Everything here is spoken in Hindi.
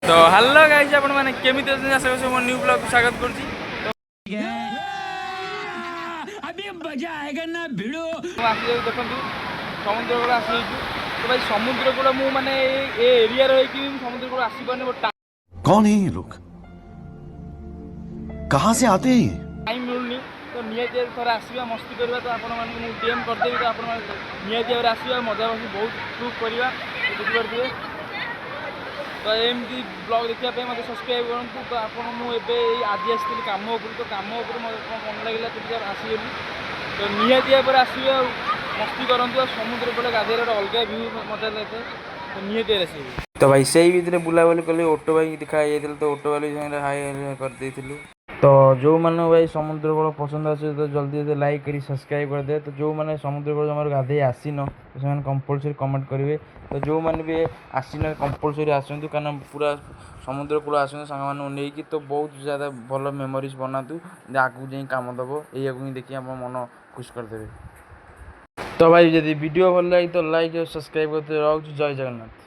तो हेलो गाइस आपण माने केमिति अछन आशा करछु मो न्यू ब्लॉग स्वागत करछि। अभी मजा आएगा ना भिड़ो आसी देखंतु समुद्र कूल आसी तो भाई समुद्र कूल मु माने ए एरिया रही कि समुद्र कूल आसी पाने कौन है ये लोग कहां से आते हैं टाइम मिलनी तो नियति थोड़ा आसवा मस्ती करवा तो आपण माने मु डीएम कर देबी तो आपण नियति आसवा मजा मस्ती बहुत प्रूफ करवा बुझी पड़थिबे। तो एमती ब्लॉग देखा मत सब्सक्राइब करूँ तो आपड़ मुझे आज आसती कम तो कम मन लगे तो आसगली तो निहती पर आसवे मस्ती करूँ समुद्र कूल गाधे अलग व्यू मजा लगे तो निहती आसवे। तो भाई से भितर बुलाबुली कले ऑटो भाई दिखाई तो ऑटो वाली हाई कर तो जो मैंने भाई समुद्र कूल पसंद आसे तो जल्दी जल्दी लाइक करी सब्सक्राइब कर दे। तो जो मैंने समुद्र कूल जमार गाधे आसीन तो से कंपलसरी कमेंट करेंगे। तो जो मैंने भी आसीन कंपलसरी आसतु कारण पूरा समुद्र कूल आस सांग नहीं तो बहुत ज़्यादा भल मेमोरीज बनातु आगू जा कम दब यही ही देखिए आप मन खुश करदे। तो भाई जब वीडियो भल लगे तो लाइक और सब्सक्राइब करते रहो। जय जगन्नाथ।